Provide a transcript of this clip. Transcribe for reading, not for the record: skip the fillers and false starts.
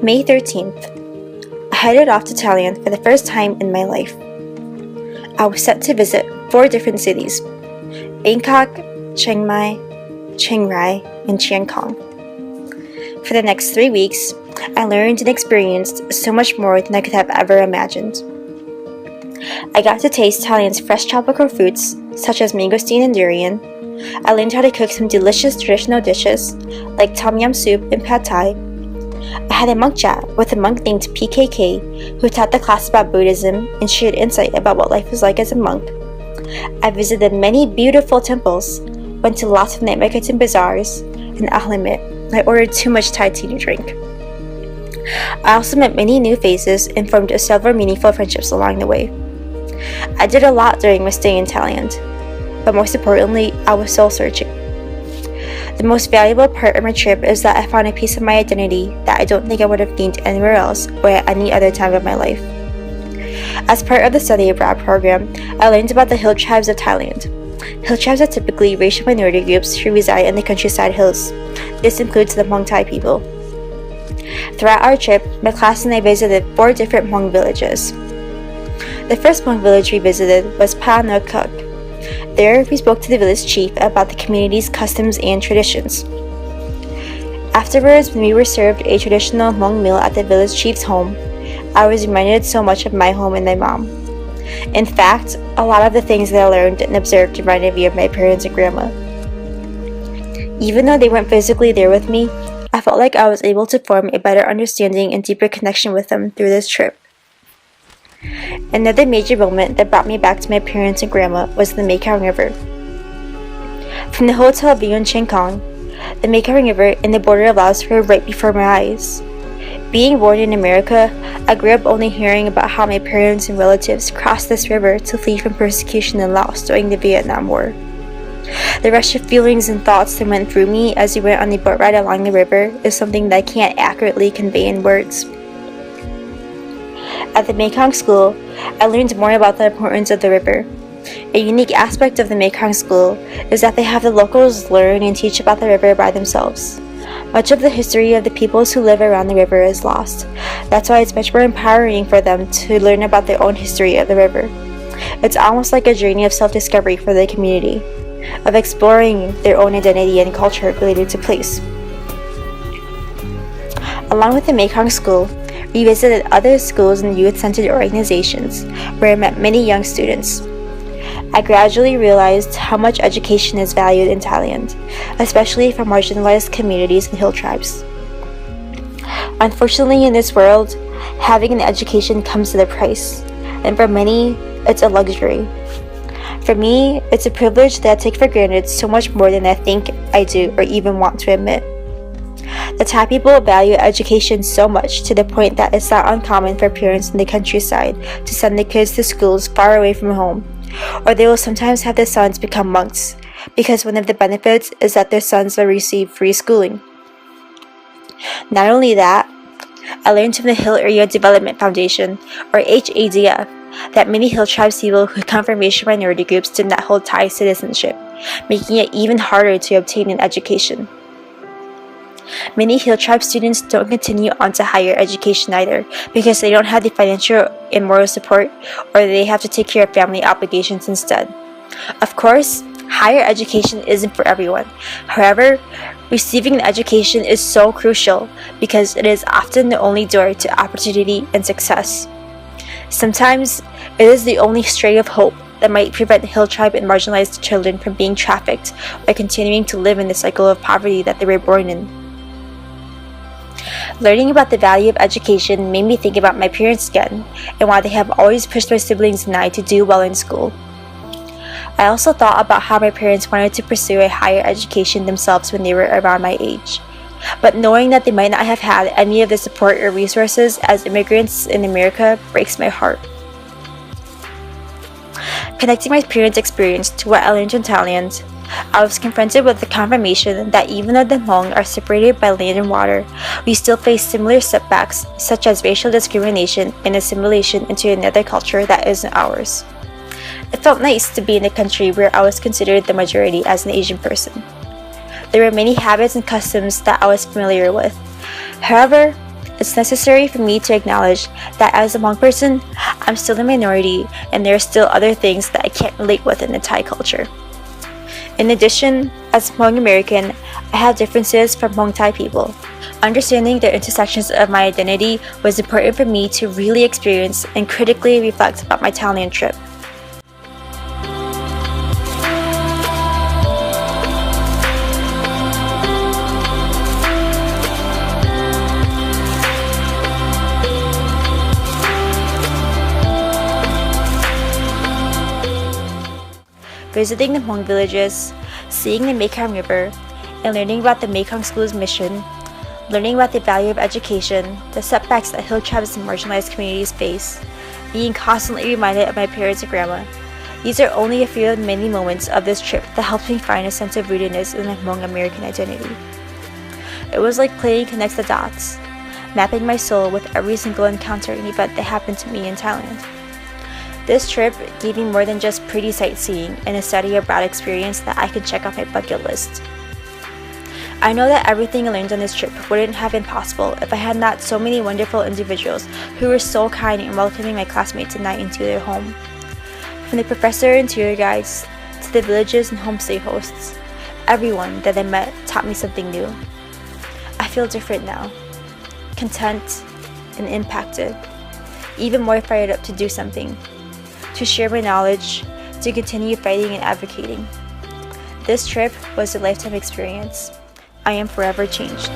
May 13th. I headed off to Thailand for the first time in my life. I was set to visit 4 different cities: Bangkok, Chiang Mai, Chiang Rai, and Chiang Khong. For the next 3 weeks, I learned and experienced so much more than I could have ever imagined. I got to taste Thailand's fresh tropical fruits, such as mangosteen and durian. I learned how to cook some delicious traditional dishes, like tom yum soup and pad thai. I had a monk chat with a monk named PKK, who taught the class about Buddhism and shared insight about what life was like as a monk. I visited many beautiful temples, went to lots of night markets and bazaars, and I'll admit, I ordered too much Thai tea to drink. I also met many new faces and formed several meaningful friendships along the way. I did a lot during my stay in Thailand, but most importantly, I was soul searching. The most valuable part of my trip is that I found a piece of my identity that I don't think I would have gained anywhere else or at any other time of my life. As part of the study abroad program, I learned about the hill tribes of Thailand. Hill tribes are typically racial minority groups who reside in the countryside hills. This includes the Hmong Thai people. Throughout our trip, my class and I visited 4 different Hmong villages. The first Hmong village we visited was Pa No Kuk. There, we spoke to the village chief about the community's customs and traditions. Afterwards, when we were served a traditional Hmong meal at the village chief's home, I was reminded so much of my home and my mom. In fact, a lot of the things that I learned and observed reminded me of my parents and grandma. Even though they weren't physically there with me, I felt like I was able to form a better understanding and deeper connection with them through this trip. Another major moment that brought me back to my parents and grandma was the Mekong River. From the hotel view in Chiang Khong, the Mekong River and the border of Laos were right before my eyes. Being born in America, I grew up only hearing about how my parents and relatives crossed this river to flee from persecution in Laos during the Vietnam War. The rush of feelings and thoughts that went through me as we went on the boat ride along the river is something that I can't accurately convey in words. At the Mekong School, I learned more about the importance of the river. A unique aspect of the Mekong School is that they have the locals learn and teach about the river by themselves. Much of the history of the peoples who live around the river is lost. That's why it's much more empowering for them to learn about their own history of the river. It's almost like a journey of self-discovery for the community, of exploring their own identity and culture related to place. Along with the Mekong School, we visited other schools and youth-centered organizations where I met many young students. I gradually realized how much education is valued in Thailand, especially for marginalized communities and hill tribes. Unfortunately, in this world, having an education comes at a price, and for many, it's a luxury. For me, it's a privilege that I take for granted so much more than I think I do or even want to admit. The Thai people value education so much to the point that it's not uncommon for parents in the countryside to send their kids to schools far away from home, or they will sometimes have their sons become monks, because one of the benefits is that their sons will receive free schooling. Not only that, I learned from the Hill Area Development Foundation, or HADF, that many hill tribes people who come from racial minority groups did not hold Thai citizenship, making it even harder to obtain an education. Many hill tribe students don't continue on to higher education either because they don't have the financial and moral support, or they have to take care of family obligations instead. Of course, higher education isn't for everyone. However, receiving an education is so crucial because it is often the only door to opportunity and success. Sometimes, it is the only stray of hope that might prevent hill tribe and marginalized children from being trafficked or continuing to live in the cycle of poverty that they were born in. Learning about the value of education made me think about my parents again and why they have always pushed their siblings and I to do well in school. I also thought about how my parents wanted to pursue a higher education themselves when they were around my age, but knowing that they might not have had any of the support or resources as immigrants in America breaks my heart. Connecting my parents' experience to what I learned in Thailand, I was confronted with the confirmation that even though the Hmong are separated by land and water, we still face similar setbacks such as racial discrimination and assimilation into another culture that isn't ours. It felt nice to be in a country where I was considered the majority as an Asian person. There were many habits and customs that I was familiar with. However, It's necessary for me to acknowledge that as a Hmong person, I'm still a minority and there are still other things that I can't relate with in the Thai culture. In addition, as a Hmong American, I have differences from Hmong Thai people. Understanding the intersections of my identity was important for me to really experience and critically reflect about my Thailand trip. Visiting the Hmong villages, seeing the Mekong River, and learning about the Mekong School's mission, learning about the value of education, the setbacks that hill tribes and marginalized communities face, being constantly reminded of my parents and grandma. These are only a few of the many moments of this trip that helped me find a sense of rootedness in the Hmong American identity. It was like playing connect the dots, mapping my soul with every single encounter and event that happened to me in Thailand. This trip gave me more than just pretty sightseeing and a steady abroad experience that I could check off my bucket list. I know that everything I learned on this trip wouldn't have been possible if I had not so many wonderful individuals who were so kind in welcoming my classmates at night into their home. From the professor and tour guides to the villages and homestay hosts, everyone that I met taught me something new. I feel different now, content and impacted, even more fired up to do something, to share my knowledge, to continue fighting and advocating. This trip was a lifetime experience. I am forever changed.